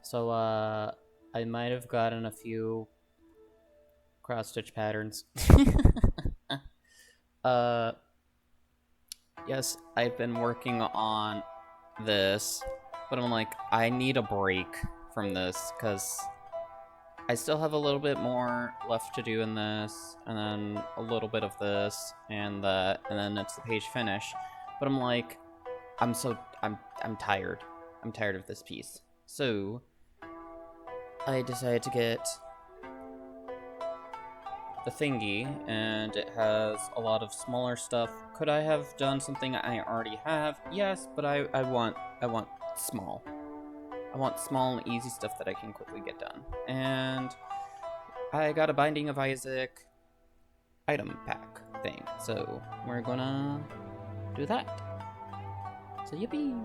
So, I might have gotten a few cross-stitch patterns. uh, yes, I've been working on this, but I'm like, I need a break from this, because I still have a little bit more left to do in this, and then a little bit of this, and that, and then it's the page finish. But I'm like, I'm tired. I'm tired of this piece. So, I decided to get the thingy, and it has a lot of smaller stuff. Could I have done something I already have? Yes, but I want small. I want small and easy stuff that I can quickly get done. And I got a Binding of Isaac item pack thing, so we're gonna do that. So yippee!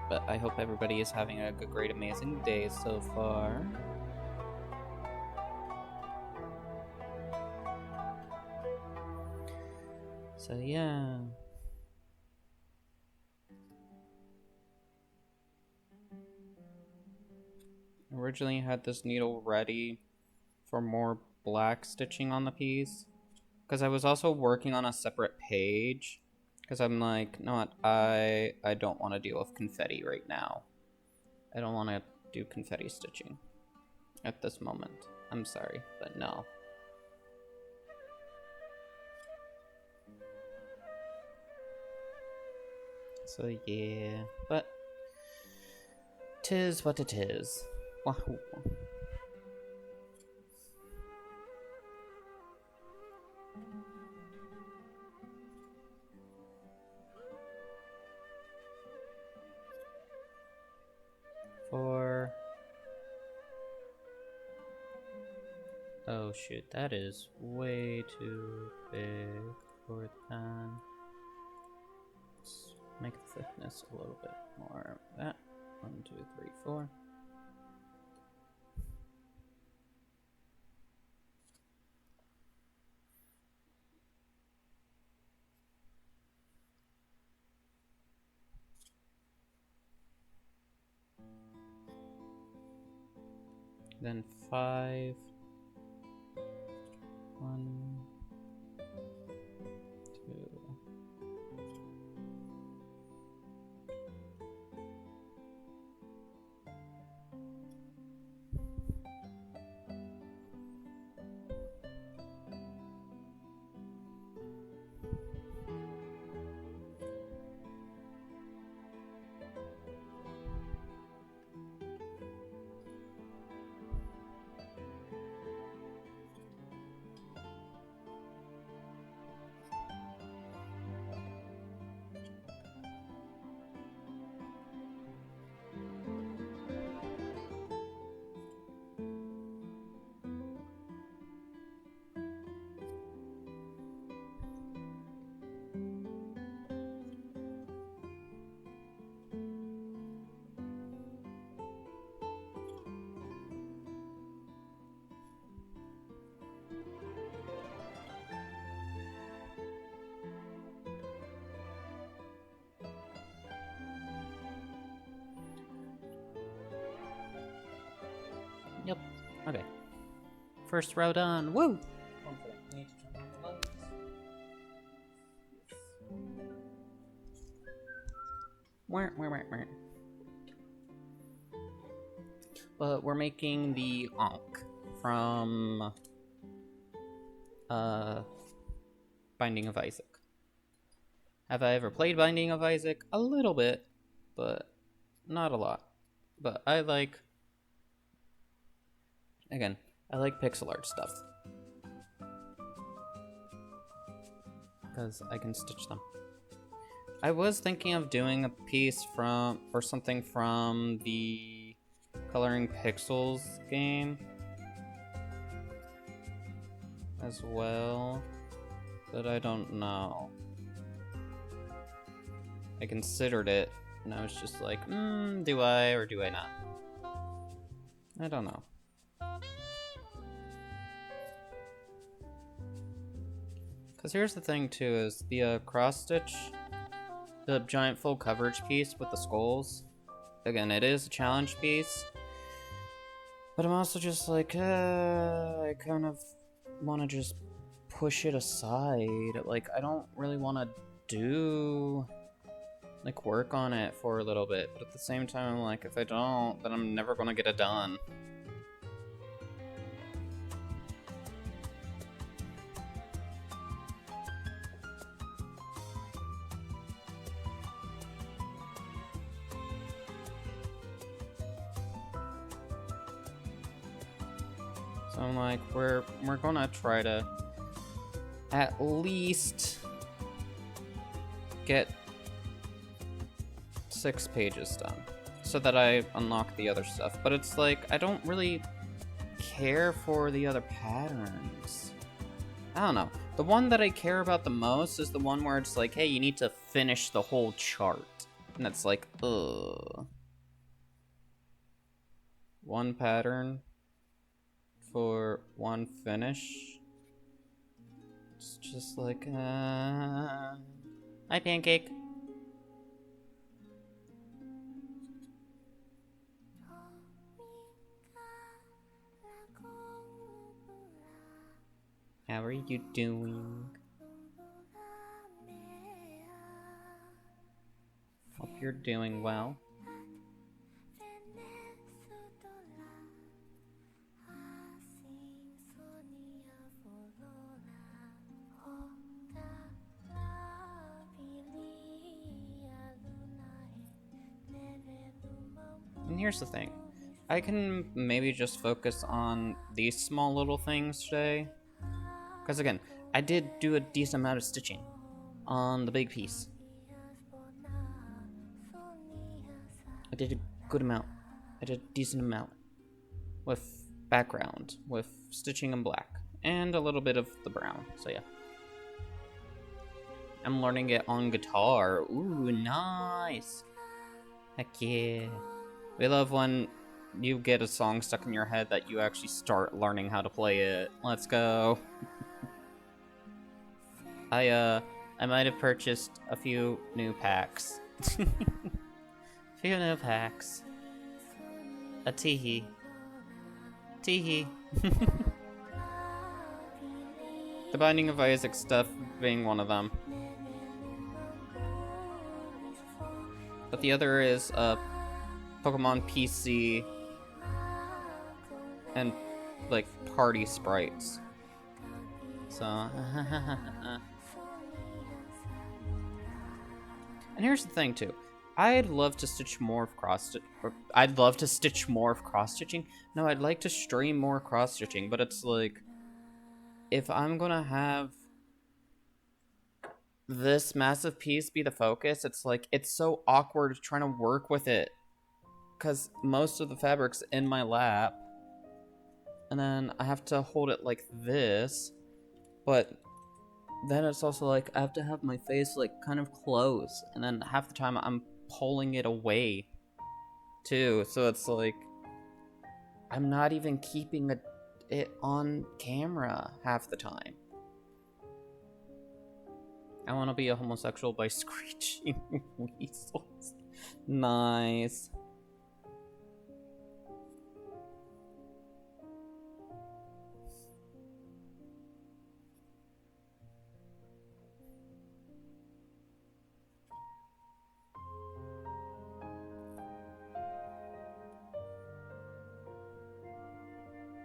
But I hope everybody is having a good, great, amazing day so far. So yeah. Originally had this needle ready for more black stitching on the piece, because I was also working on a separate page, because I'm like, no, what, I don't want to deal with confetti right now. I don't want to do confetti stitching at this moment. I'm sorry, but no. So yeah, but 'tis what it is. Wahoo. For... oh shoot, that is way too big for the pen. Let's make the thickness a little bit more of that. 1, 2, 3, 4. Then 5. 1, 2. Yep. Okay. First row done. Woo! I need to turn on the lights. Wah. But we're making the Ankh from Binding of Isaac. Have I ever played Binding of Isaac? A little bit, but not a lot. But I like... again, I like pixel art stuff, because I can stitch them. I was thinking of doing a piece from, or something from the Coloring Pixels game as well, but I don't know. I considered it, and I was just like, do I or do I not? I don't know. Because here's the thing too, is the cross stitch the giant full coverage piece with the skulls. Again, it is a challenge piece. But I'm also just like, I kind of want to just push it aside. Like, I don't really want to do, like, work on it for a little bit. But at the same time, I'm like, if I don't, then I'm never going to get it done. So I'm like, we're gonna try to at least get 6 pages done so that I unlock the other stuff. But it's like, I don't really care for the other patterns. I don't know. The one that I care about the most is the one where it's like, hey, you need to finish the whole chart. And it's like, ugh. One pattern for one finish. It's just like, hi, Pancake. How are you doing? Hope you're doing well. And here's the thing. I can maybe just focus on these small little things today. Because again, I did do a decent amount of stitching on the big piece. I did a good amount. I did a decent amount. With background, with stitching in black. And a little bit of the brown, so yeah. I'm learning it on guitar. Ooh, nice. Heck yeah. We love when you get a song stuck in your head that you actually start learning how to play it. Let's go. I might have purchased a few new packs. Few new packs. A teehee. Teehee. The Binding of Isaac stuff being one of them. But the other is Pokemon PC and like party sprites. So and here's the thing too. I'd love to stitch more of I'd love to stitch more of cross-stitching. No, I'd like to stream more cross-stitching, but it's like, if I'm gonna have this massive piece be the focus, it's like, it's so awkward trying to work with it. Because most of the fabric's in my lap. And then I have to hold it like this. But then it's also like, I have to have my face like kind of close. And then half the time I'm pulling it away too. So it's like, I'm not even keeping it on camera half the time. I want to be a homosexual by screeching weasels. Nice.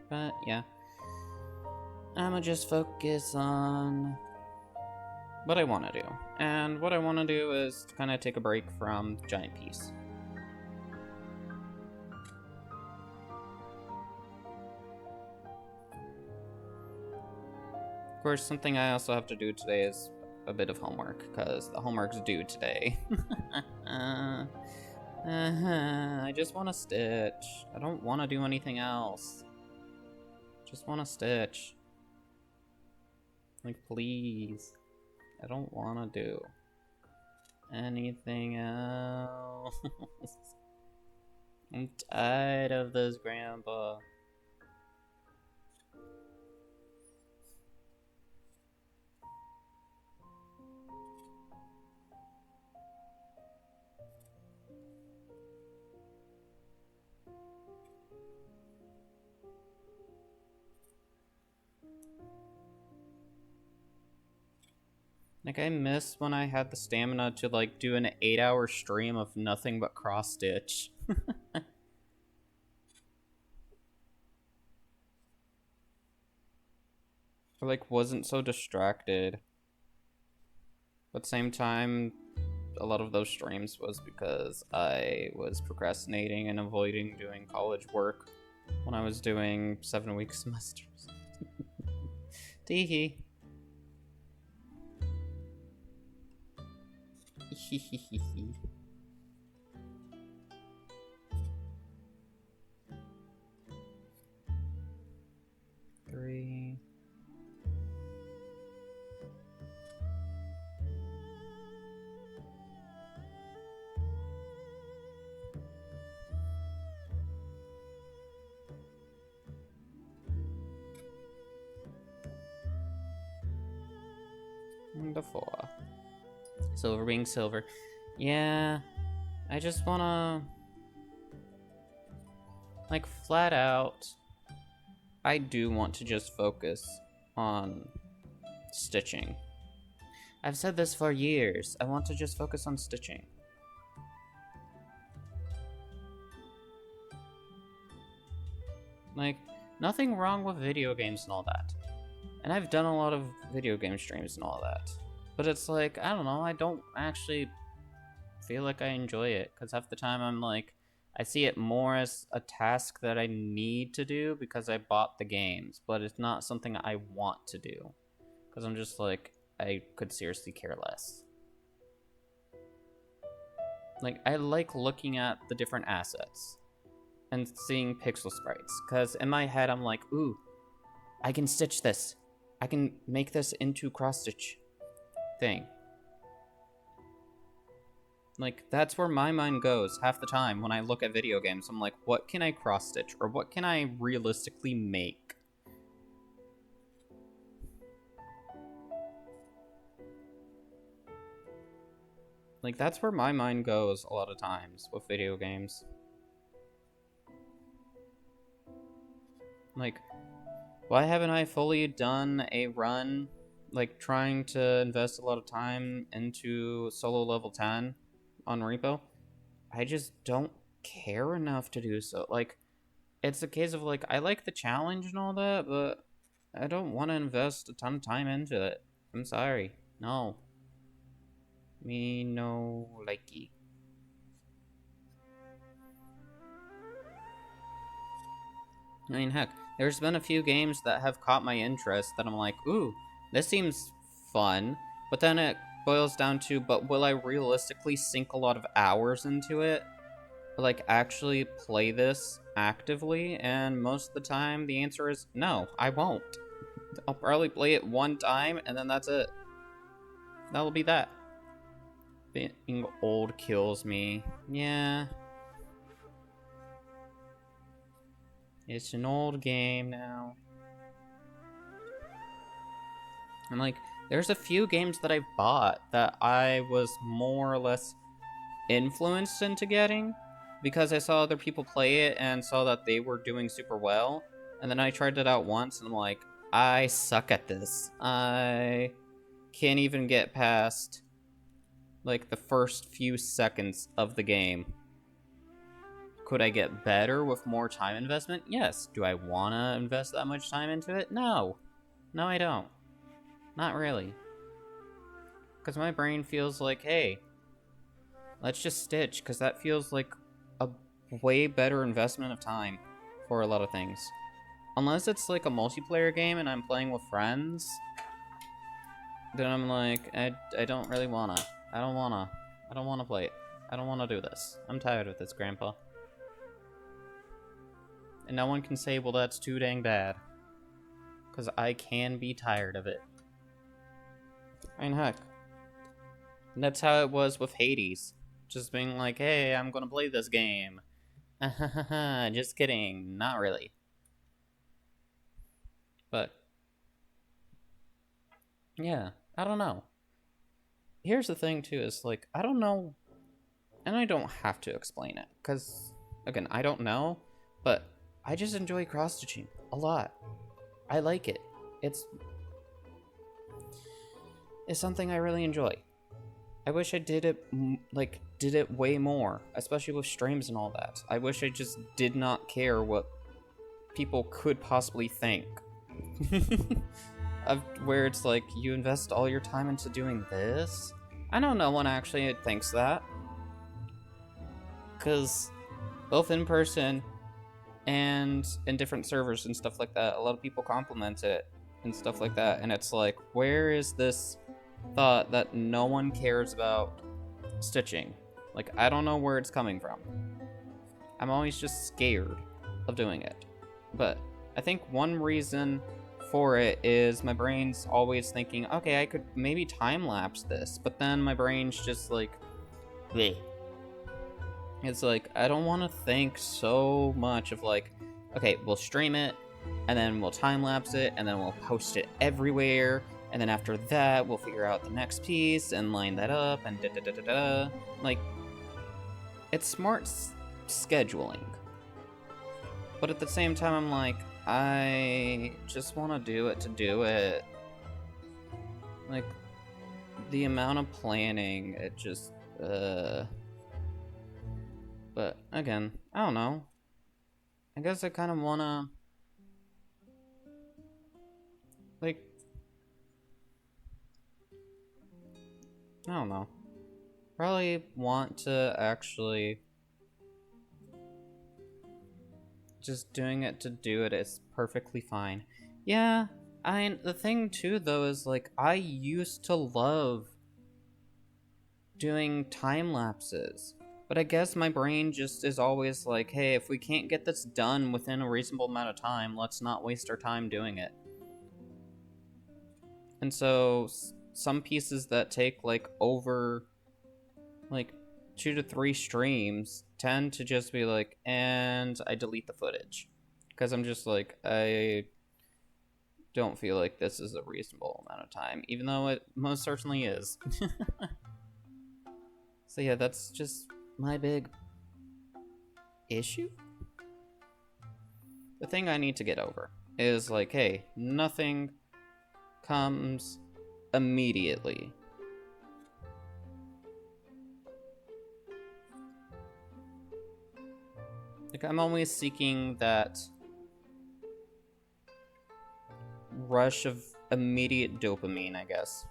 But yeah, I'ma just focus on what I want to do. And what I want to do is kind of take a break from Giant Piece. Of course, something I also have to do today is a bit of homework, because the homework's due today. I just want to stitch. I don't want to do anything else. Just want to stitch. Like, please. I don't want to do anything else. I'm tired of this, Grandpa. Like, I miss when I had the stamina to, like, do an 8-hour stream of nothing but cross-stitch. I, like, wasn't so distracted. But at the same time, a lot of those streams was because I was procrastinating and avoiding doing college work when I was doing 7-week semesters. Teehee. Three. And the 4. Silver being silver. Yeah, I just wanna, like, flat out, I do want to just focus on stitching. I've said this for years. I want to just focus on stitching. Like, nothing wrong with video games and all that. And I've done a lot of video game streams and all that. But it's like, I don't know, I don't actually feel like I enjoy it. Because half the time I'm like, I see it more as a task that I need to do because I bought the games. But it's not something I want to do. Because I'm just like, I could seriously care less. Like, I like looking at the different assets and seeing pixel sprites. Because in my head, I'm like, ooh, I can stitch this. I can make this into cross-stitch thing. Like, that's where my mind goes half the time when I look at video games. I'm like, what can I cross-stitch? Or what can I realistically make? Like, that's where my mind goes a lot of times with video games. Like, why haven't I fully done a run, like, trying to invest a lot of time into solo level 10 on Repo? I just don't care enough to do so. Like, it's a case of, like, I like the challenge and all that, but I don't want to invest a ton of time into it. I'm sorry. No. Me no likey. I mean, heck, there's been a few games that have caught my interest that I'm like, ooh, this seems fun. But then it boils down to, but will I realistically sink a lot of hours into it? Like, actually play this actively? And most of the time, the answer is no, I won't. I'll probably play it one time, and then that's it. That'll be that. Being old kills me. Yeah. It's an old game now. And, like, there's a few games that I've bought that I was more or less influenced into getting because I saw other people play it and saw that they were doing super well. And then I tried it out once and I'm like, I suck at this. I can't even get past, like, the first few seconds of the game. Could I get better with more time investment? Yes. Do I want to invest that much time into it? No. No, I don't. Not really. Because my brain feels like, hey, let's just stitch, because that feels like a way better investment of time for a lot of things. Unless it's like a multiplayer game and I'm playing with friends, then I'm like, I don't really wanna. I don't wanna play it. I don't wanna do this. I'm tired of this, Grandpa. And no one can say, well, that's too dang bad. Because I can be tired of it. I mean, heck. And that's how it was with Hades. Just being like, hey, I'm gonna play this game. Just kidding. Not really. But, yeah, I don't know. Here's the thing, too, is, like, I don't know, and I don't have to explain it, because, again, I don't know, but I just enjoy cross-stitching a lot. I like it. It's... is something I really enjoy. I wish I did it, did it way more, especially with streams and all that. I wish I just did not care what people could possibly think. Where it's like, you invest all your time into doing this? I know no one actually thinks that. Because both in person and in different servers and stuff like that, a lot of people compliment it and stuff like that. And it's like, where is this thought that no one cares about stitching? Like, I don't know where it's coming from. I'm always just scared of doing it. But I think one reason for it is my brain's always thinking, okay, I could maybe time-lapse this, but then my brain's just like, bleh. It's like, I don't want to think so much of like, okay, we'll stream it, and then we'll time-lapse it, and then we'll post it everywhere, and then after that, we'll figure out the next piece, and line that up, and da-da-da-da-da. Like, it's smart scheduling. But at the same time, I'm like, I just want to do it to do it. Like, the amount of planning, it just, But, again, I don't know. I guess I kind of want to, like, I don't know. Probably want to actually just doing it to do it is perfectly fine. Yeah, the thing too though is like I used to love doing time lapses, but I guess my brain just is always like, hey, if we can't get this done within a reasonable amount of time, let's not waste our time doing it. And so some pieces that take like over like 2 to 3 streams tend to just be like, and I delete the footage. Because I'm just like, I don't feel like this is a reasonable amount of time, even though it most certainly is. So yeah, that's just my big issue. The thing I need to get over is like, hey, nothing comes immediately. Like, I'm always seeking that rush of immediate dopamine, I guess.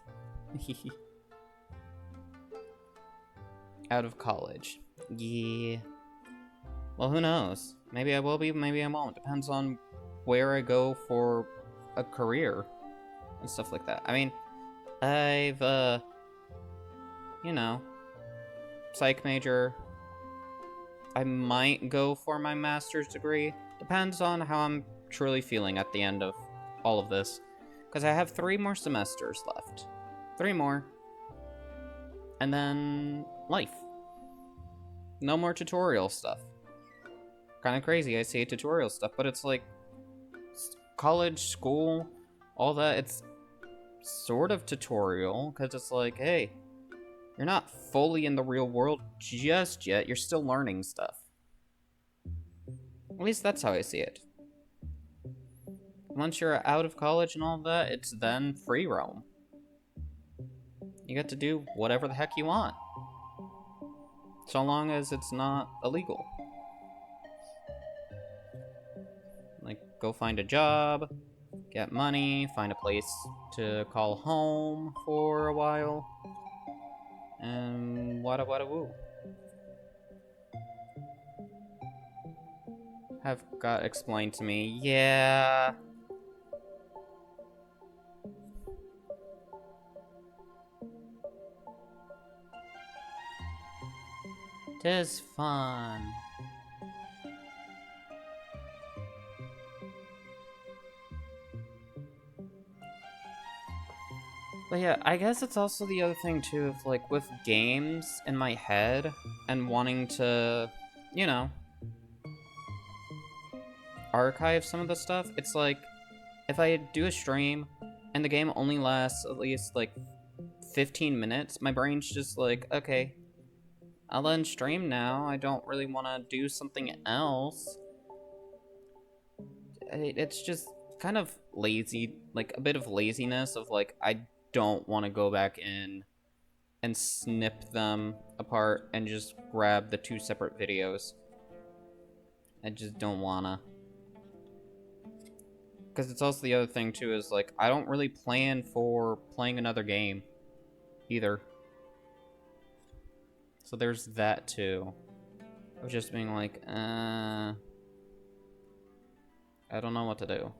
Out of college. Yeah. Well, who knows? Maybe I will be, maybe I won't. Depends on where I go for a career and stuff like that. I mean, I've, you know, psych major. I might go for my master's degree. Depends on how I'm truly feeling at the end of all of this. Because I have 3 more semesters left. 3 more. And then life. No more tutorial stuff. Kind of crazy, I say tutorial stuff, but it's like college, school, all that, it's sort of tutorial, because it's like, hey, you're not fully in the real world just yet, you're still learning stuff. At least that's how I see it. Once you're out of college and all that, it's then free roam. You get to do whatever the heck you want. So long as it's not illegal. Like, go find a job, get money, find a place to call home for a while, and wada wada woo. Have got explained to me, yeah. Tis fun. But yeah, I guess it's also the other thing too of like with games in my head and wanting to, you know, archive some of the stuff. It's like if I do a stream and the game only lasts at least like 15 minutes, my brain's just like, okay, I'll end stream now. I don't really want to do something else. It's just kind of lazy, like a bit of laziness of like, I don't want to go back in and snip them apart and just grab the 2 separate videos. I just don't wanna. Because it's also the other thing too, is like, I don't really plan for playing another game either. So there's that too. Of just being like, I don't know what to do.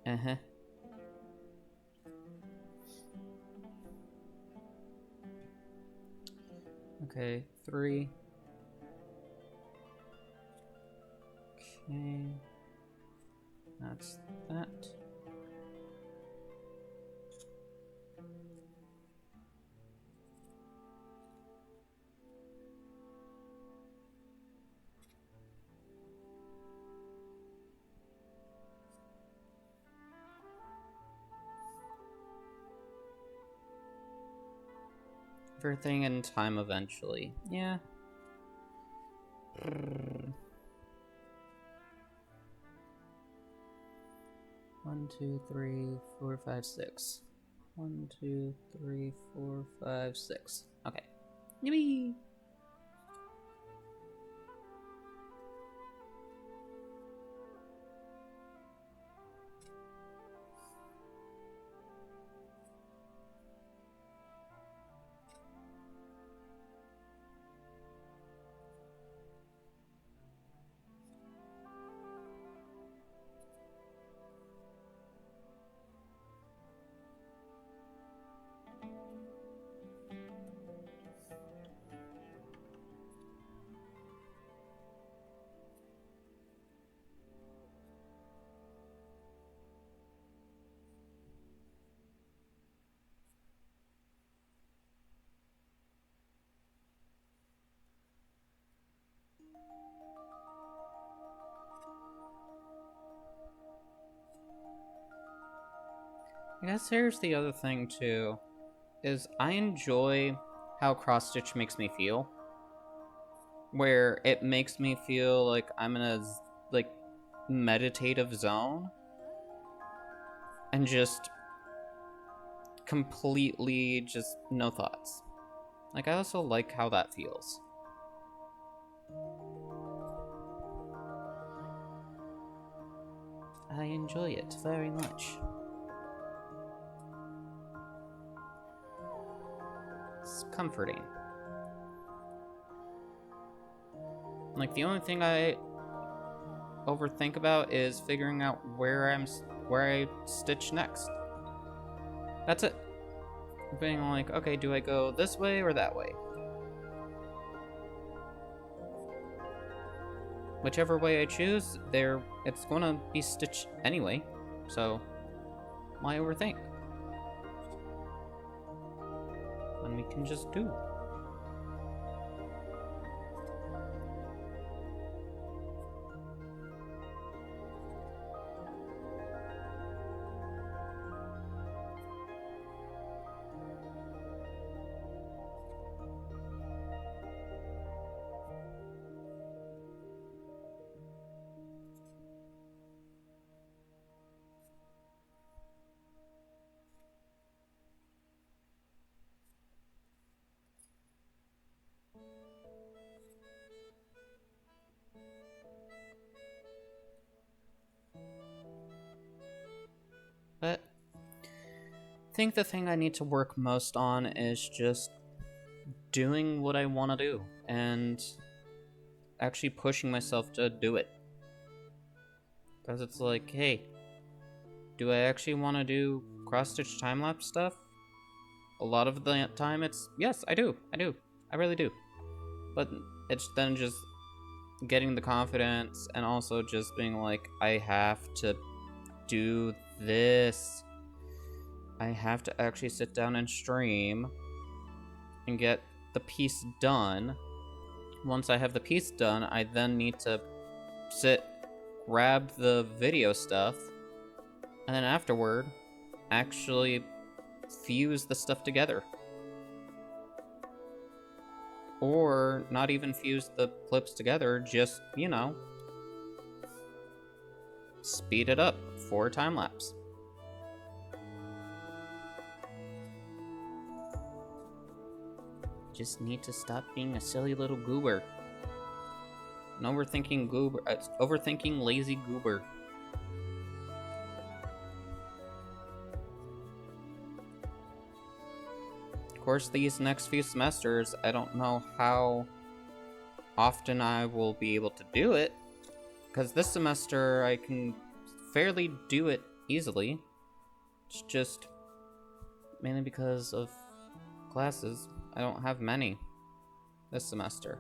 Uh-huh. Okay, 3. Okay. That's that. Everything in time eventually. Yeah. 1, 2, 3, 4, 5, 6. 1, 2, 3, 4, 5, 6. Okay. Yippee! I guess here's the other thing too, is I enjoy how cross stitch makes me feel. Where it makes me feel like I'm in a like meditative zone and just completely just no thoughts. Like, I also like how that feels. I enjoy it very much. It's comforting. Like, the only thing I overthink about is figuring out where I stitch next. That's it. Being like, okay, do I go this way or that way? Whichever way I choose, it's gonna be stitched anyway, so why overthink? When we can just do. But I think the thing I need to work most on is just doing what I want to do and actually pushing myself to do it. Because it's like, hey, do I actually want to do cross-stitch time-lapse stuff? A lot of the time it's, yes, I do. I really do. But it's then just getting the confidence and also just being like, I have to do this. I have to actually sit down and stream and get the piece done. Once I have the piece done, I then need to sit, grab the video stuff, and then afterward, actually fuse the stuff together. Or not even fuse the clips together, just, you know, speed it up for a time lapse. just need to stop being a silly little goober. An overthinking goober, overthinking lazy goober. Of course, these next few semesters, I don't know how often I will be able to do it, because this semester I can fairly do it easily. It's just mainly because of classes. I don't have many this semester.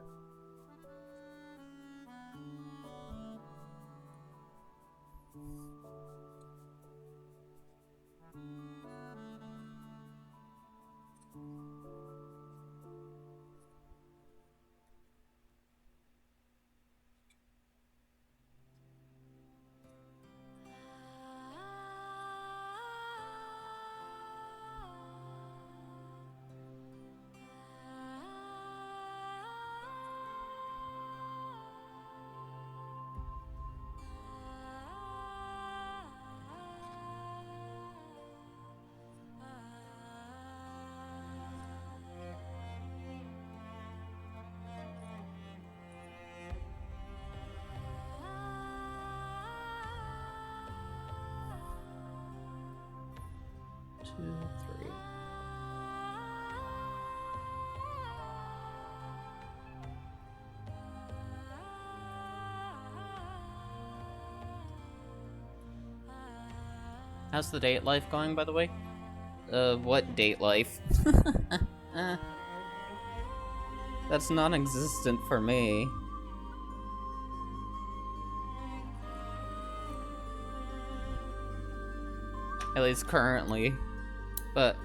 Two, three. How's the date life going, by the way? What date life? That's non-existent for me. At least currently. But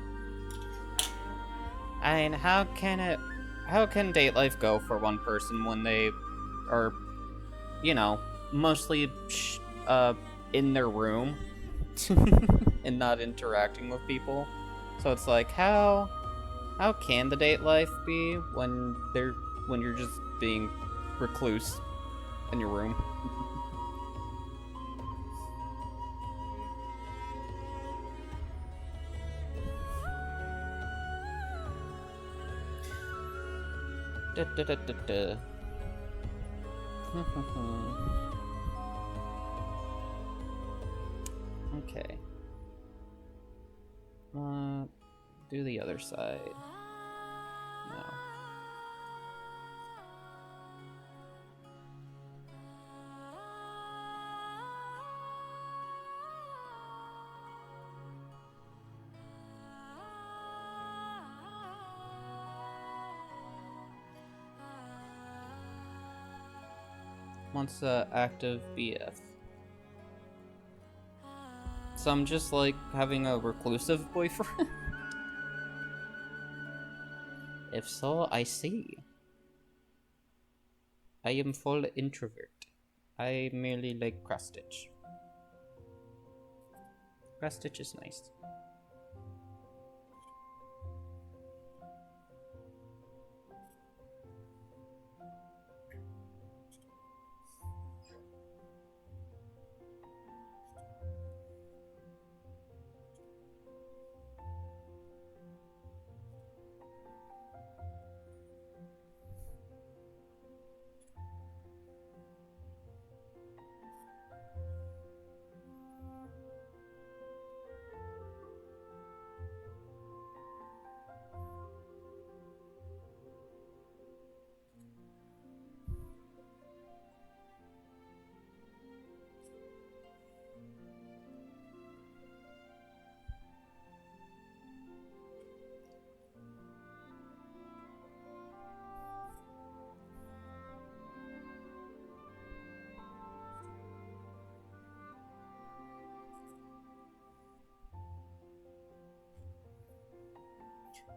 I mean, how can date life go for one person when they are, you know, mostly in their room and not interacting with people? So it's like, how can the date life be when you're just being recluse in your room? Da, da, da, da, da. Okay. Do the other side. No. Wants active BF. So I'm just like having a reclusive boyfriend? If so, I see. I am full introvert. I merely like cross stitch. Cross stitch is nice.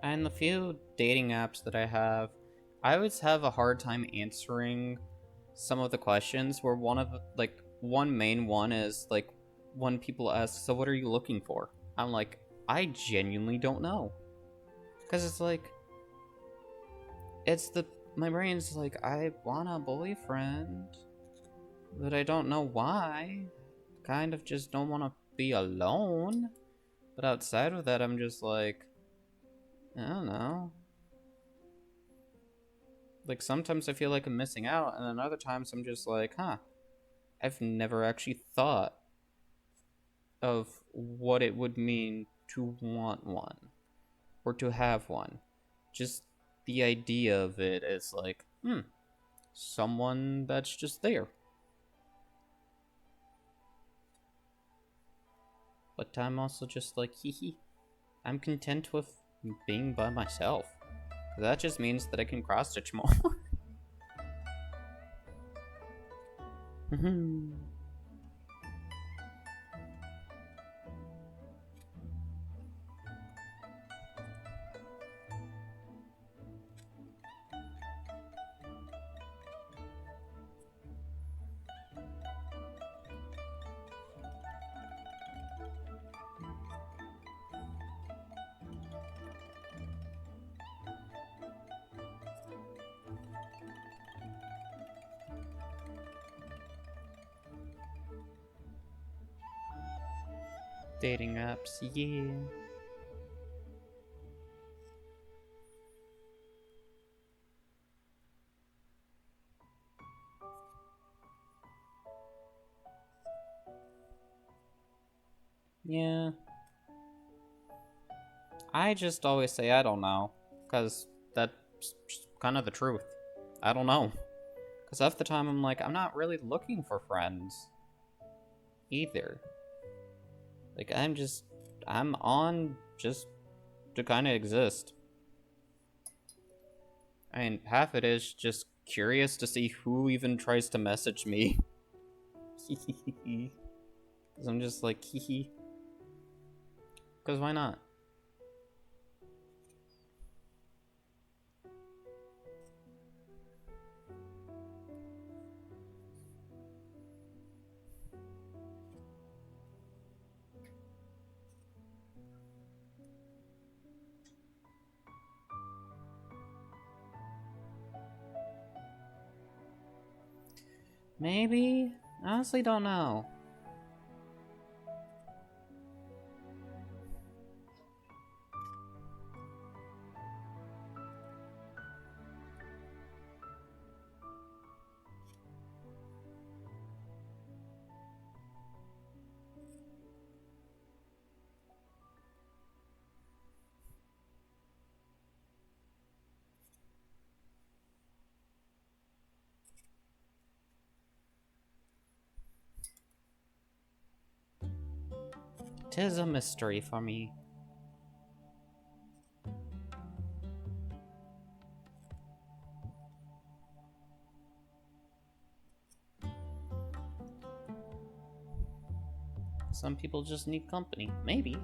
And the few dating apps that I have, I always have a hard time answering some of the questions where one main one is like when people ask, so what are you looking for? I'm like, I genuinely don't know. Cause it's like my brain's like, I want a boyfriend, but I don't know why. Kind of just don't want to be alone. But outside of that, I'm just like, I don't know. Like, sometimes I feel like I'm missing out, and then other times I'm just like, huh, I've never actually thought of what it would mean to want one or to have one. Just the idea of it is like, someone that's just there. But I'm also just like, hee hee. I'm content with being by myself. That just means that I can cross stitch more. Dating apps, yeah. Yeah. I just always say I don't know, because that's kind of the truth. I don't know. Because half the time I'm like, I'm not really looking for friends either. Like, I'm on just to kind of exist. I mean, half it is just curious to see who even tries to message me. Because I'm just like, hee hee. Because why not? Maybe? I honestly don't know. Tis a mystery for me. Some people just need company. Maybe.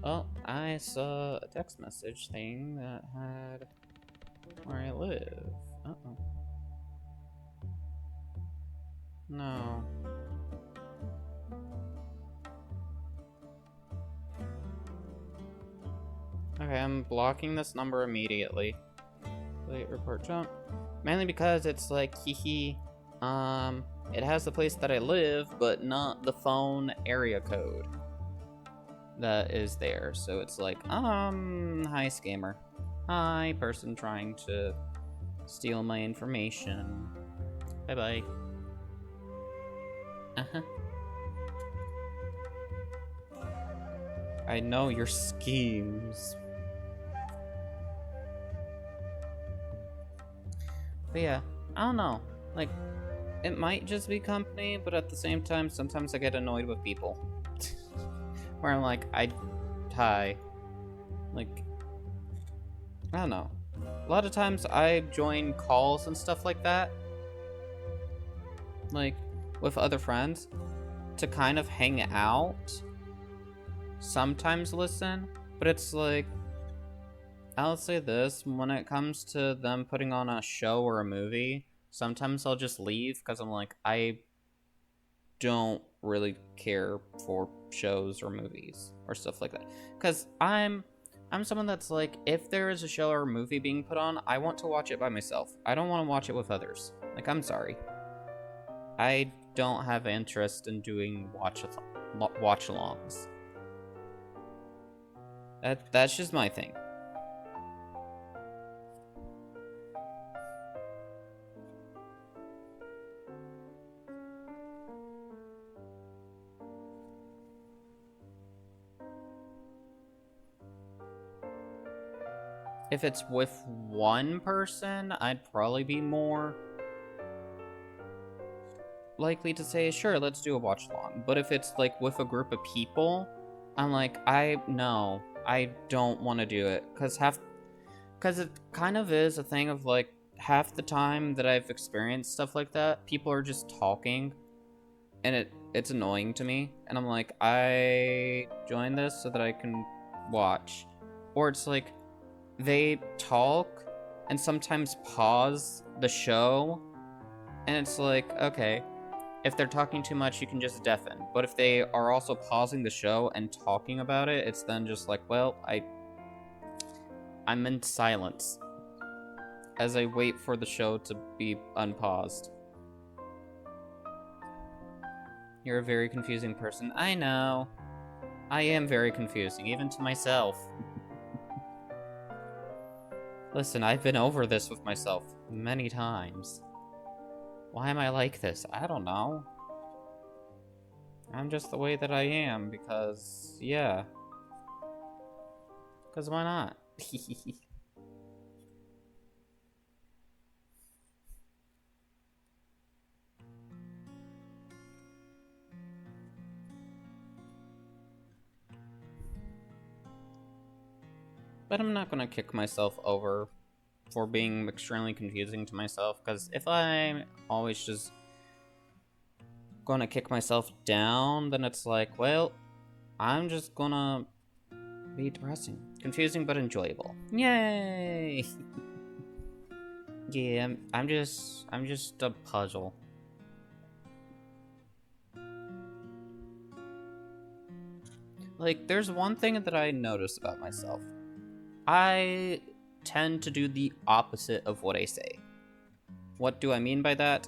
Oh, I saw a text message thing that had where I live. Uh-oh. No. Okay, I'm blocking this number immediately. Late report jump. Mainly because it's like, hee it has the place that I live, but not the phone area code that is there. So it's like, hi scammer. Hi, person trying to steal my information. Bye-bye. Uh-huh. I know your schemes. But yeah, I don't know. Like, it might just be company, but at the same time, sometimes I get annoyed with people. Where I'm like, hi. Like, I don't know. A lot of times I join calls and stuff like that. Like, with other friends. To kind of hang out. Sometimes listen. But it's like, I'll say this, when it comes to them putting on a show or a movie, sometimes I'll just leave because I'm like, I don't really care for shows or movies or stuff like that. Because I'm someone that's like, if there is a show or a movie being put on, I want to watch it by myself. I don't want to watch it with others. Like, I'm sorry. I don't have interest in doing watch-alongs. That's just my thing. if it's with one person, I'd probably be more likely to say, sure, let's do a watch along. But if it's like with a group of people, I'm like, no, I don't want to do it. Because it kind of is a thing of like, half the time that I've experienced stuff like that, people are just talking, and it's annoying to me. And I'm like, I joined this so that I can watch. Or it's like, they talk and sometimes pause the show, and it's like, okay, if they're talking too much, you can just deafen. But if they are also pausing the show and talking about it, it's then just like, well, I'm in silence as I wait for the show to be unpaused. You're a very confusing person. I know. I am very confusing, even to myself. Listen, I've been over this with myself many times. Why am I like this? I don't know. I'm just the way that I am because, yeah. Because why not? But I'm not gonna kick myself over for being extremely confusing to myself, because if I'm always just gonna kick myself down, then it's like, well, I'm just gonna be depressing. Confusing but enjoyable. Yay! Yeah, I'm just a puzzle. Like, there's one thing that I noticed about myself. I tend to do the opposite of what I say. What do I mean by that?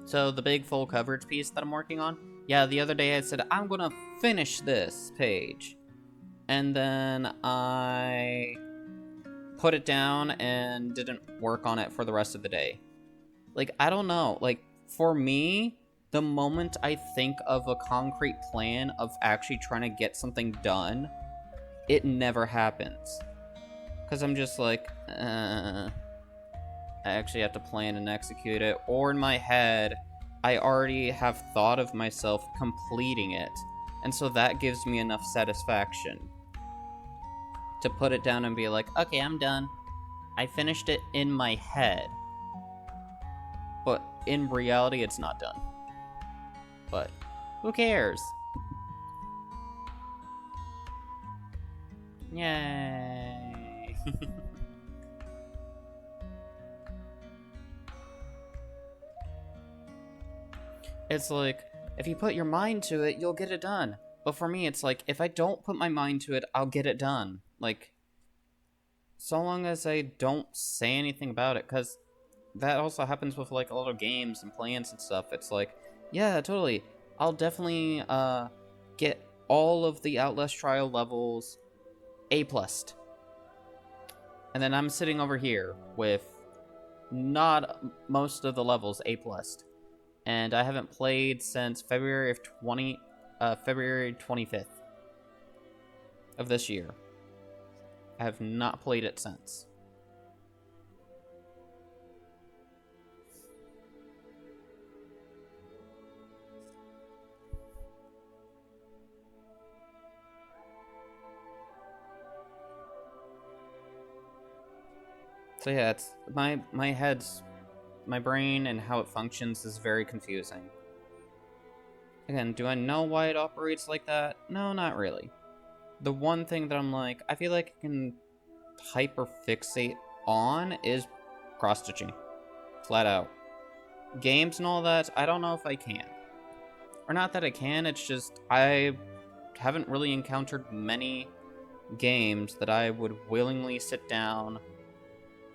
So the big full coverage piece that I'm working on, yeah, the other day I said, I'm gonna finish this page. And then I put it down and didn't work on it for the rest of the day. Like, I don't know. Like, for me, the moment I think of a concrete plan of actually trying to get something done, it never happens. Because I'm just like, I actually have to plan and execute it. Or in my head, I already have thought of myself completing it. And so that gives me enough satisfaction to put it down and be like, okay, I'm done. I finished it in my head. But in reality, it's not done. But who cares? Yay. It's like, if you put your mind to it, you'll get it done. But for me, it's like, if I don't put my mind to it, I'll get it done. Like, so long as I don't say anything about it, because that also happens with, like, a lot of games and plans and stuff. It's like, yeah, totally. I'll definitely, get all of the Outlast trial levels A+. And then I'm sitting over here with not most of the levels A+. And I haven't played since February 25th of this year. I have not played it since. So yeah, it's my brain and how it functions is very confusing. Again, do I know why it operates like that? No, not really. The one thing that I'm like, I feel like I can hyperfixate on is cross-stitching. Flat out. Games and all that, I don't know if I can. Or not that I can, it's just I haven't really encountered many games that I would willingly sit down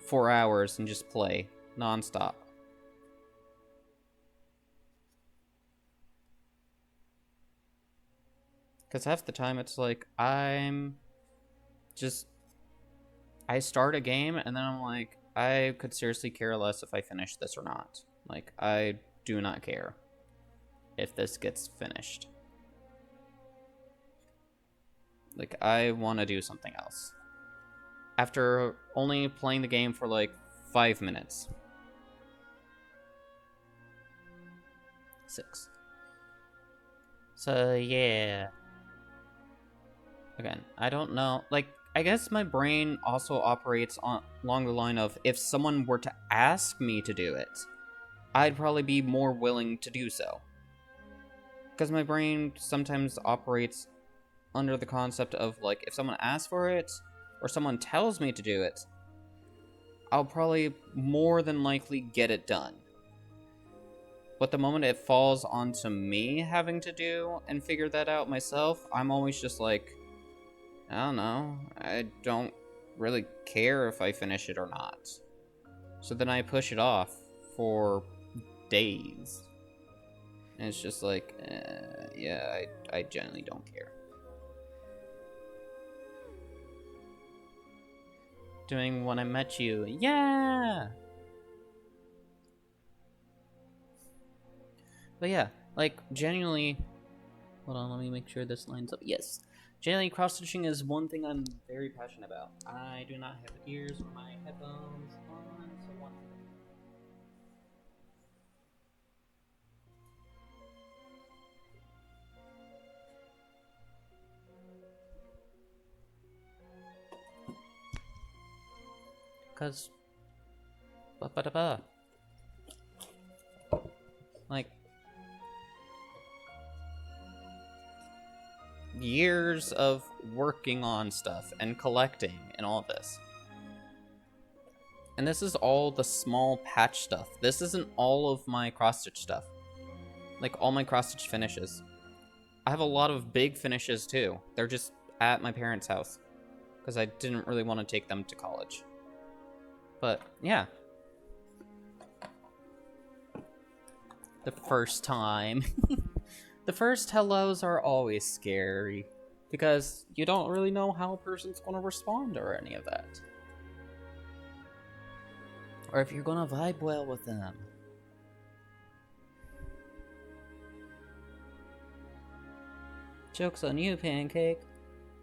for hours and just play non-stop. Because half the time it's like, I start a game and then I'm like, I could seriously care less if I finish this or not. Like, I do not care if this gets finished. Like, I want to do something else. After only playing the game for like 5 minutes. 6. So, yeah. Again, I don't know. Like, I guess my brain also operates along the line of if someone were to ask me to do it, I'd probably be more willing to do so. Because my brain sometimes operates under the concept of, like, if someone asks for it, or someone tells me to do it, I'll probably more than likely get it done. But the moment it falls onto me having to do and figure that out myself, I'm always just like, I don't know, I don't really care if I finish it or not. So then I push it off for days. And it's just like, yeah, I generally don't care. Doing When I Met You, yeah! But yeah, like, genuinely... Hold on, let me make sure this lines up. Yes. Genuinely, cross-stitching is one thing I'm very passionate about. I do not have ears for my headphones on, so one second. Because... Ba-ba-da-ba. Like... years of working on stuff and collecting and all this. And this is all the small patch stuff. This isn't all of my cross-stitch stuff. Like, all my cross-stitch finishes. I have a lot of big finishes, too. They're just at my parents' house. Because I didn't really want to take them to college. But, yeah. The first time. The first hellos are always scary. Because you don't really know how a person's going to respond or any of that. Or if you're going to vibe well with them. Joke's on you, Pancake.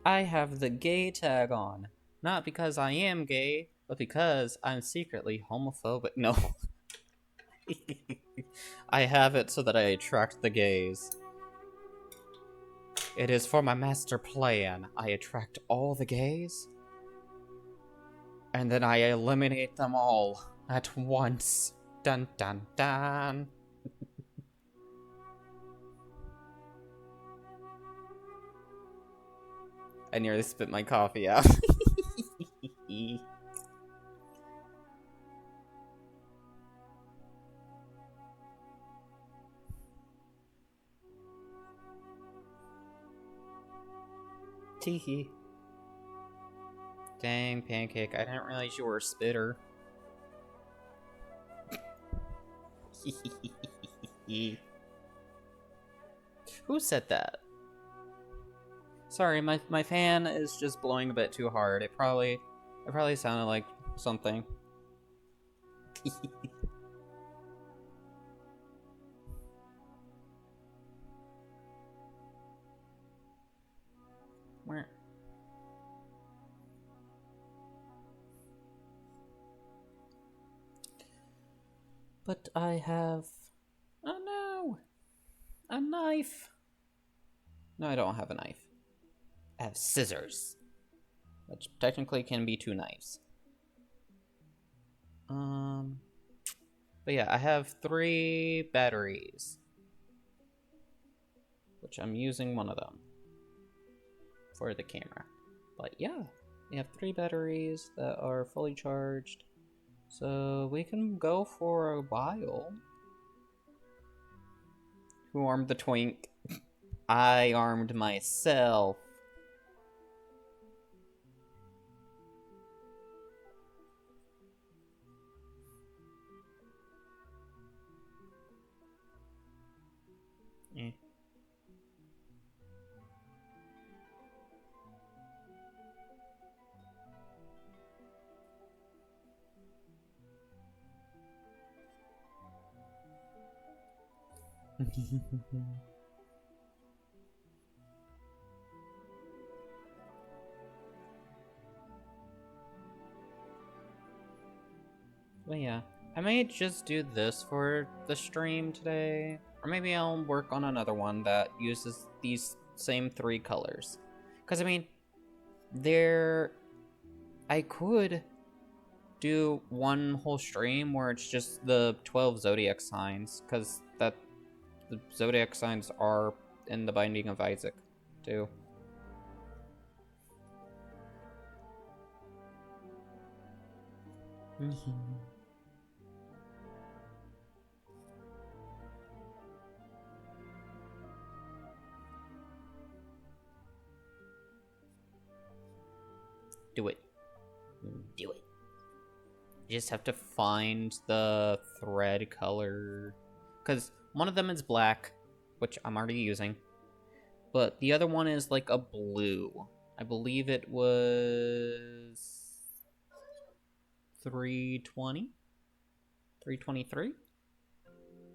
I have the gay tag on. Not because I am gay, but because I'm secretly homophobic. No. I have it so that I attract the gays. It is for my master plan. I attract all the gays, and then I eliminate them all at once. Dun dun dun. I nearly spit my coffee out. Teehee. Dang, Pancake, I didn't realize you were a spitter. Who said that? Sorry, my fan is just blowing a bit too hard. It probably sounded like something. Where? But I have... Oh no! A knife! No, I don't have a knife. I have scissors. Which technically can be 2 knives. But yeah, I have 3 batteries. Which I'm using one of them. For the camera. But yeah, we have 3 batteries that are fully charged. So we can go for a while. Who armed the twink? I armed myself. Eh. But yeah, I may just do this for the stream today. Or maybe I'll work on another one that uses these same 3 colors. Because, I mean, I could do one whole stream where it's just the 12 zodiac signs, because the zodiac signs are in the Binding of Isaac, too. Do it. Do it. You just have to find the thread color. Because one of them is black, which I'm already using. But the other one is like a blue. I believe it was 320? 323?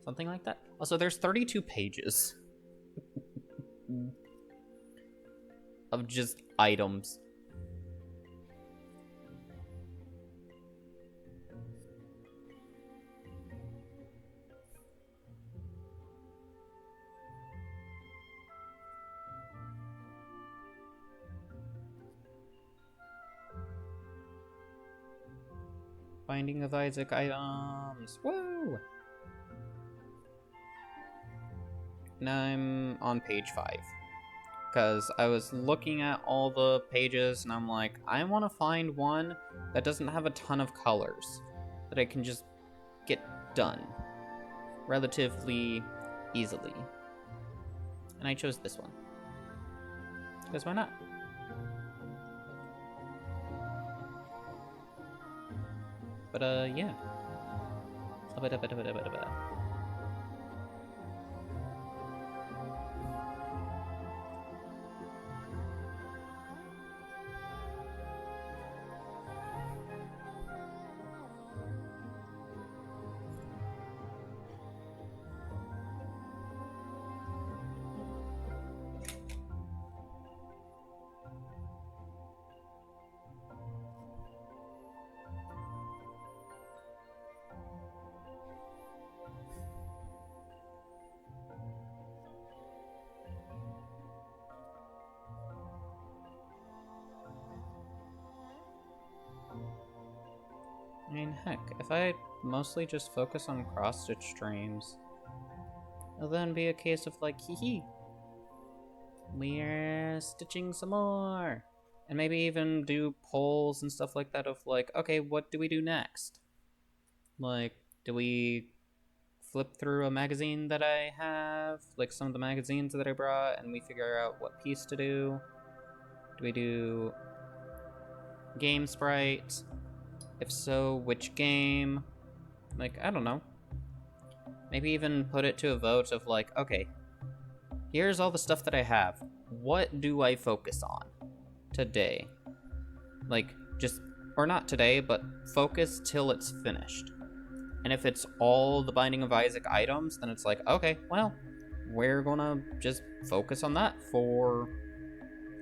Something like that. Also, there's 32 pages of just items. Binding of Isaac items. Woo! Now I'm on page 5. Because I was looking at all the pages and I'm like, I want to find one that doesn't have a ton of colors. That I can just get done relatively easily. And I chose this one. Because why not? But yeah. I mean, heck, if I mostly just focus on cross-stitch streams, it'll then be a case of like, hee, we're stitching some more. And maybe even do polls and stuff like that of like, okay, what do we do next? Like, do we flip through a magazine that I have, like some of the magazines that I brought, and we figure out what piece to do? Do we do game sprite? If so, which game? Like, I don't know. Maybe even put it to a vote of like, okay, here's all the stuff that I have. What do I focus on today? Like, just, or not today, but focus till it's finished. And if it's all the Binding of Isaac items, then it's like, okay, well, we're gonna just focus on that for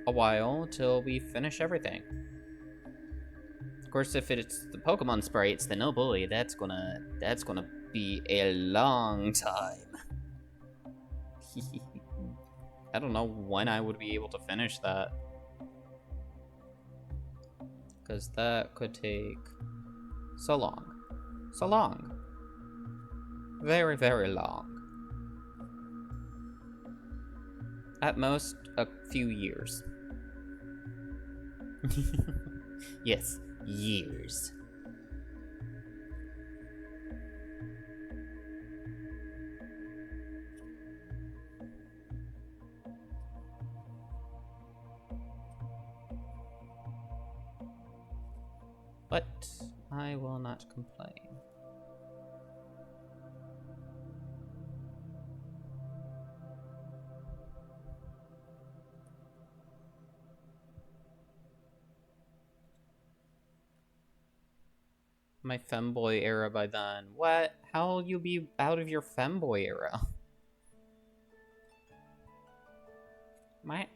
a while till we finish everything. Of course, if it's the Pokemon sprites, then oh boy, that's gonna be a long time. I don't know when I would be able to finish that. Because that could take so long. So long. Very, very long. At most, a few years. Yes, years. But I will not complain. My femboy era by then. What? How will you be out of your femboy era? My...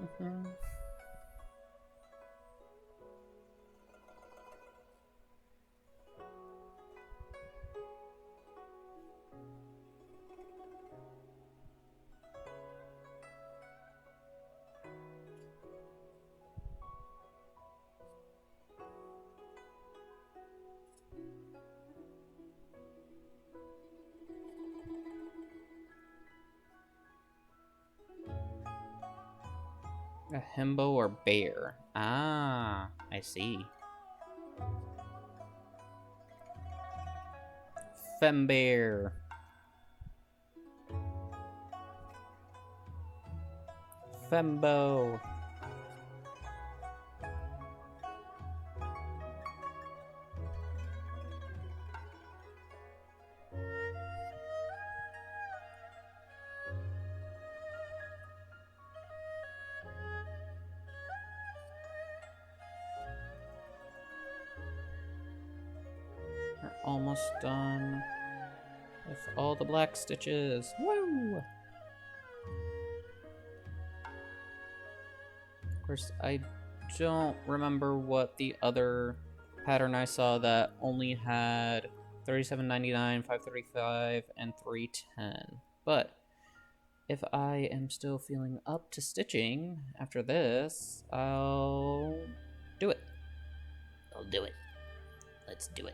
Mhm. A himbo or bear? Ah, I see. Fembear. Fembo. We're almost done with all the black stitches. Woo! Of course, I don't remember what the other pattern I saw that only had 37.99, 535, and 310. But if I am still feeling up to stitching after this, I'll do it. I'll do it. Let's do it.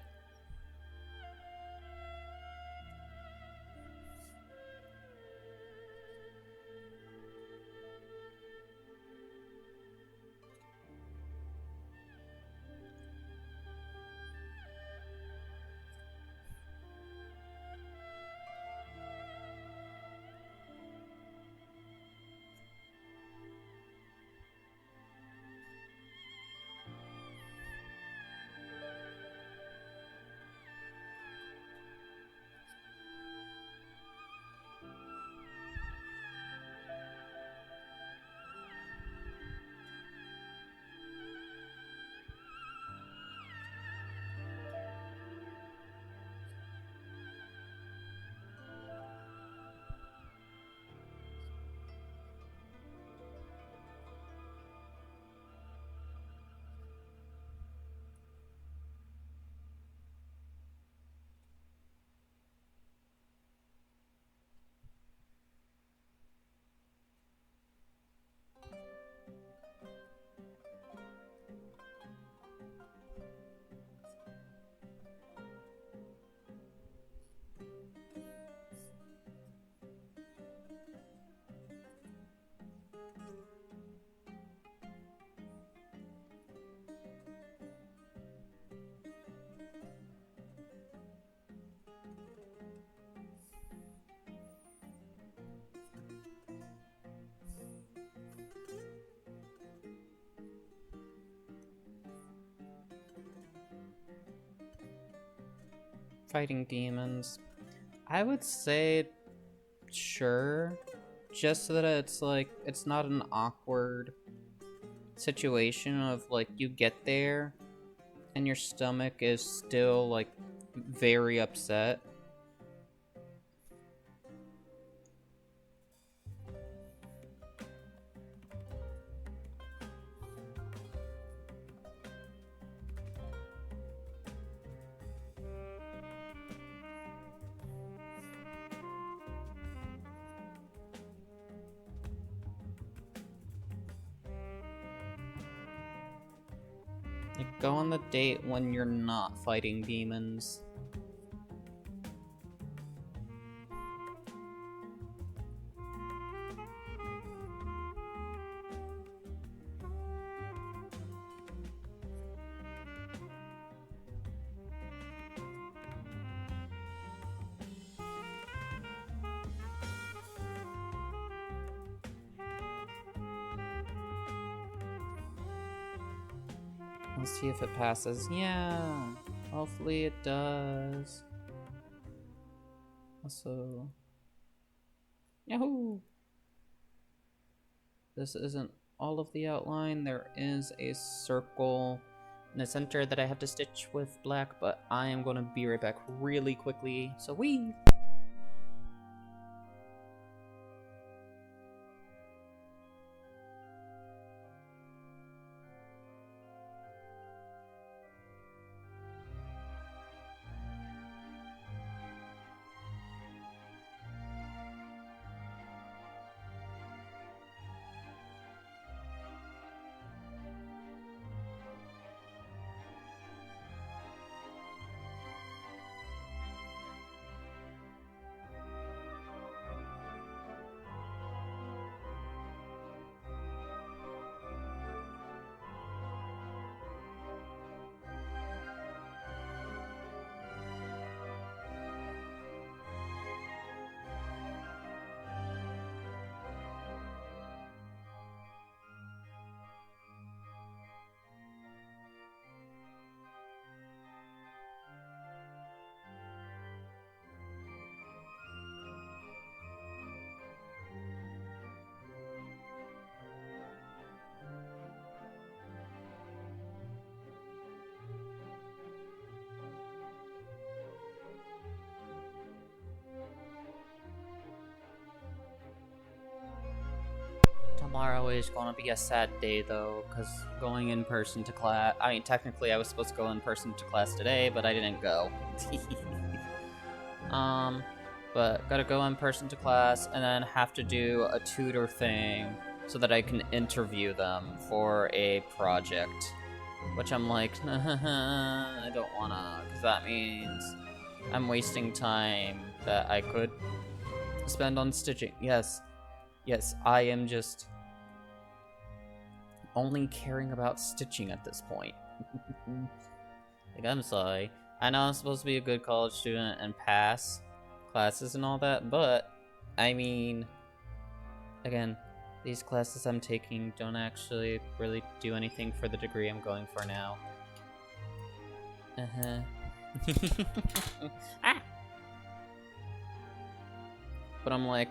Fighting demons. I would say sure, just so that it's like it's not an awkward situation of like you get there and your stomach is still like very upset. Like, go on the date when you're not fighting demons. Let's see if it passes. Yeah, hopefully it does. Also, yahoo! This isn't all of the outline. There is a circle in the center that I have to stitch with black, but I am going to be right back really quickly. So we. tomorrow is gonna be a sad day though, because going in person to class. I mean, technically, I was supposed to go in person to class today, but I didn't go. But gotta go in person to class and then have to do a tutor thing so that I can interview them for a project. Which I'm like, I don't wanna, because that means I'm wasting time that I could spend on stitching. Yes, I am just only caring about stitching at this point. Like, I'm sorry. I know I'm supposed to be a good college student and pass classes and all that, but, I mean, again, these classes I'm taking don't actually really do anything for the degree I'm going for now. Ah! But I'm like,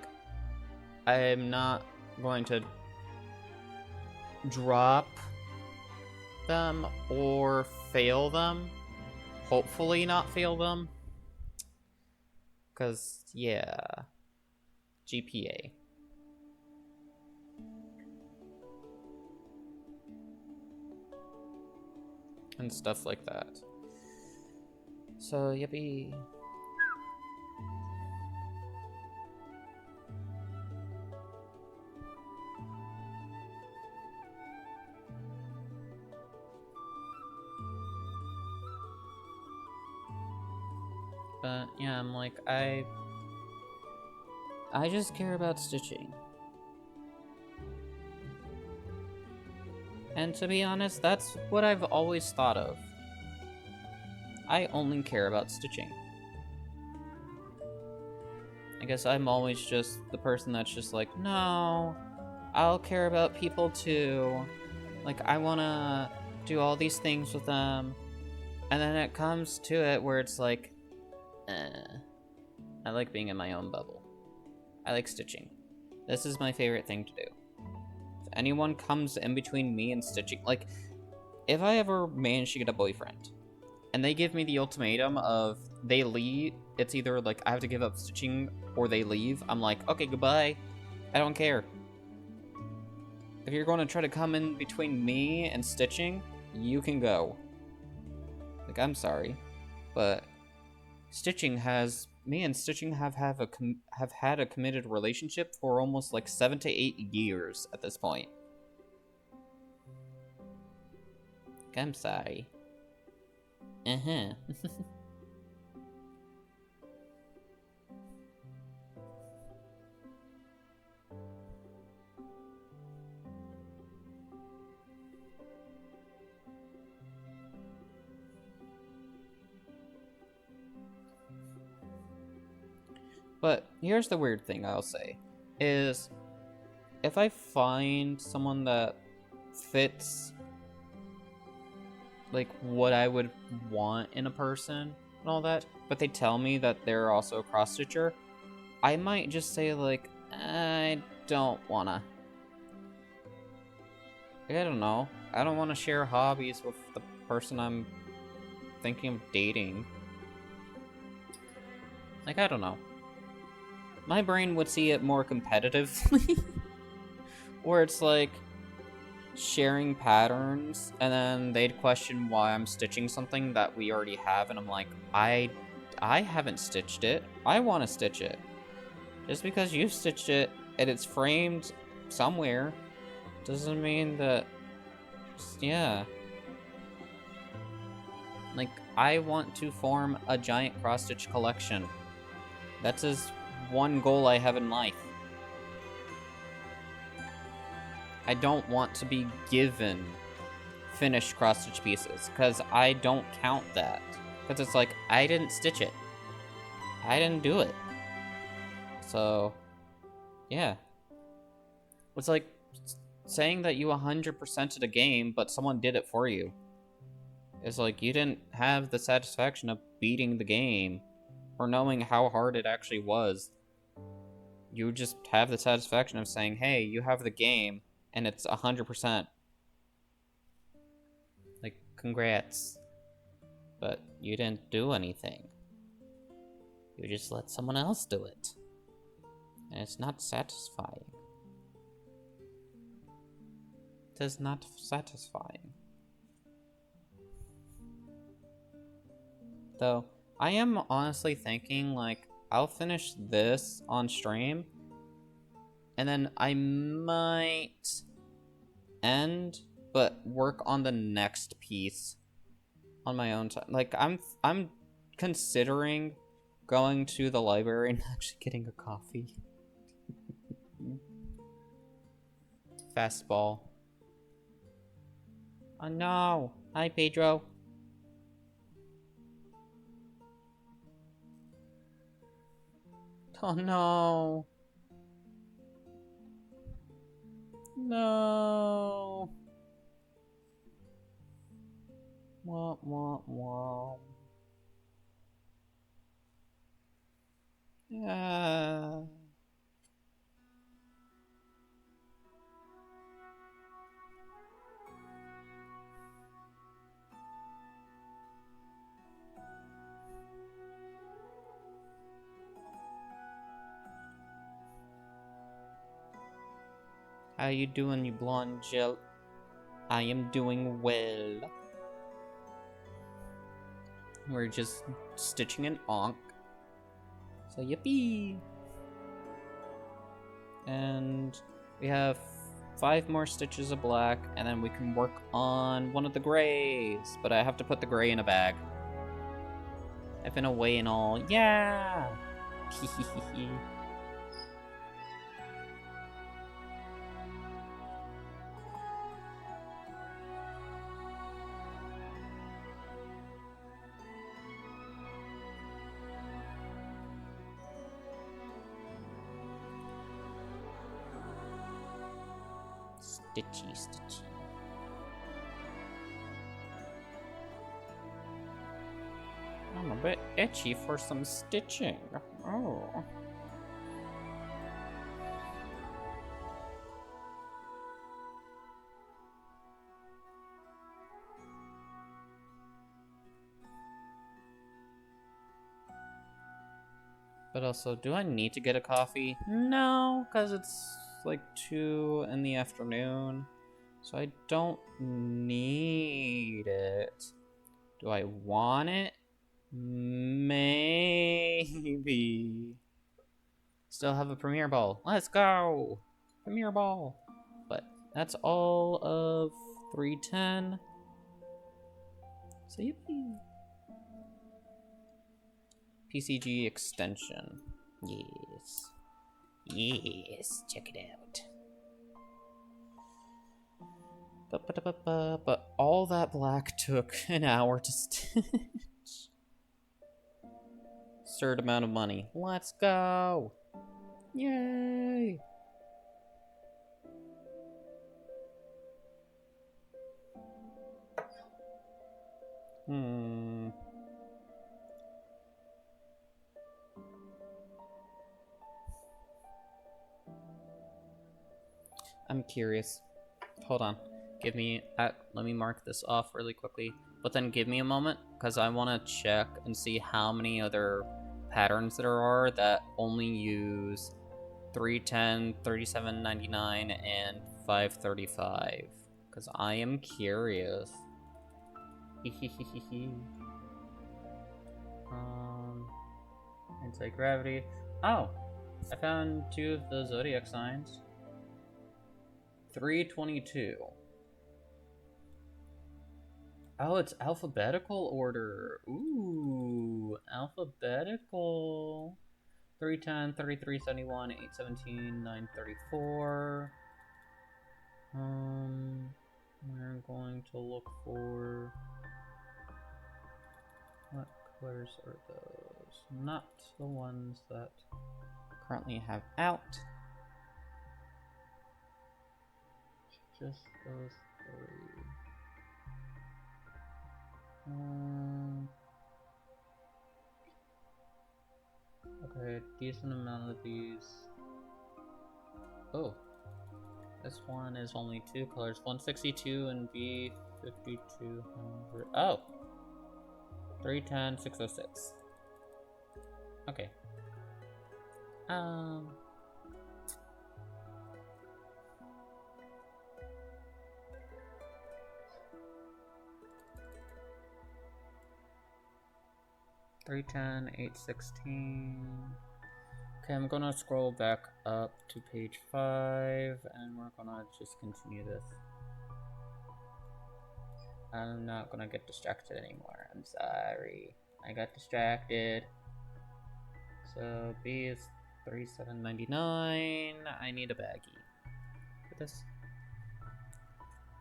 I'm not going to drop them or fail them. Hopefully not fail them. Because, yeah. GPA. And stuff like that. So, yippee. But, yeah, I'm like, I just care about stitching. And to be honest, that's what I've always thought of. I only care about stitching. I guess I'm always just the person that's just like, no, I'll care about people too. Like, I wanna do all these things with them. And then it comes to it where it's like, I like being in my own bubble. I like stitching. This is my favorite thing to do. If anyone comes in between me and stitching, like, if I ever manage to get a boyfriend, and they give me the ultimatum of they leave, it's either like I have to give up stitching or they leave, I'm like, okay, goodbye. I don't care. If you're going to try to come in between me and stitching, you can go. Like, I'm sorry, but me and stitching have had a committed relationship for almost like 7 to 8 years at this point. Like, I'm sorry. But here's the weird thing I'll say, is if I find someone that fits like what I would want in a person and all that, but they tell me that they're also a cross stitcher, I might just say like, I don't wanna. Like, I don't know. I don't want to share hobbies with the person I'm thinking of dating. Like, I don't know. My brain would see it more competitively, where it's like sharing patterns, and then they'd question why I'm stitching something that we already have, and I'm like, I haven't stitched it. I want to stitch it. Just because you stitched it and it's framed somewhere doesn't mean that, yeah. Like, I want to form a giant cross-stitch collection. That's just one goal I have in life. I don't want to be given finished cross-stitch pieces, because I don't count that. Because it's like, I didn't stitch it. I didn't do it. So, yeah. It's like saying that you 100%ed a game, but someone did it for you. It's like, you didn't have the satisfaction of beating the game, or knowing how hard it actually was. You just have the satisfaction of saying, hey, you have the game, and it's 100%. Like, congrats. But you didn't do anything. You just let someone else do it. And it's not satisfying. It is not satisfying. Though, I am honestly thinking, like, I'll finish this on stream, and then I might end, but work on the next piece on my own time. Like, I'm considering going to the library and actually getting a coffee. Fastball. Oh no! Hi, Pedro. Oh no! No! Wah, wah, wah. Yeah. How you doing, you blonde gel? I am doing well. We're just stitching an onk. So yippee! And we have 5 more stitches of black, and then we can work on one of the grays. But I have to put the gray in a bag. I've been away and all. Yeah! Stitchy, stitchy. I'm a bit itchy for some stitching. Oh. But also, do I need to get a coffee? No, because it's like 2 in the afternoon. So I don't need it. Do I want it? Maybe. Still have a Premiere Ball. Let's go! Premiere Ball. But that's all of 310. So yippee. PCG extension. Yes. Yes, check it out. But all that black took an hour to stitch. Absurd amount of money. Let's go! Yay! I'm curious. Hold on. Give me... let me mark this off really quickly. But then give me a moment, because I want to check and see how many other patterns there are that only use 310, 37.99, and 535. Because I am curious. Anti-gravity. Oh! I found 2 of the zodiac signs. 322. Oh, it's alphabetical order. Ooh, alphabetical. 310, 3371, 817, 934. We're going to look for... What colors are those? Not the ones that currently have out. Just those 3. Okay, decent amount of these. Oh, this one is only 2 colors, 162 and B5200. Oh, 310, 606. Okay. 310, 816. Okay, I'm gonna scroll back up to page 5, and we're gonna just continue this. I'm not gonna get distracted anymore. I'm sorry. I got distracted. So B is 37.99. I need a baggie for this.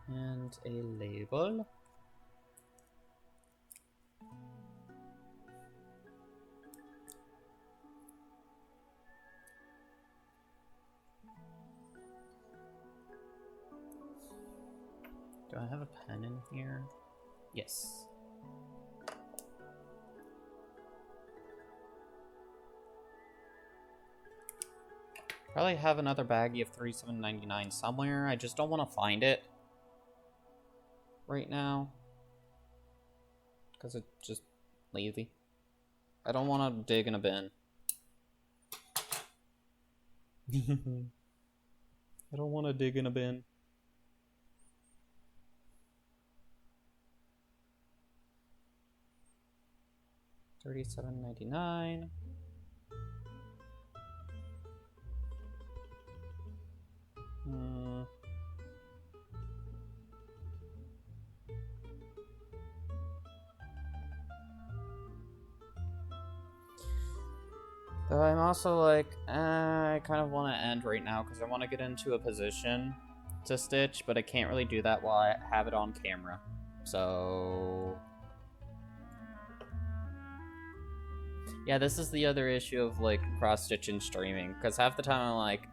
And a label. Do I have a pen in here? Yes. Probably have another baggie of $37.99 somewhere. I just don't want to find it right now. Because it's just lazy. I don't want to dig in a bin. I don't want to dig in a bin. $37.99. Though I'm also like, I kind of want to end right now because I want to get into a position to stitch, but I can't really do that while I have it on camera. So yeah, this is the other issue of like cross-stitching streaming, because half the time I'm like,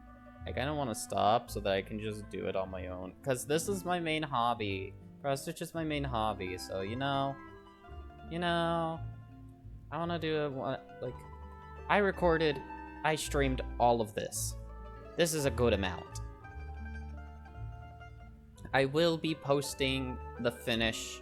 I kind of want to stop so that I can just do it on my own, because this is my main hobby. Cross-stitch is my main hobby, so you know, I want to do it, like, I streamed all of this. This is a good amount. I will be posting the finish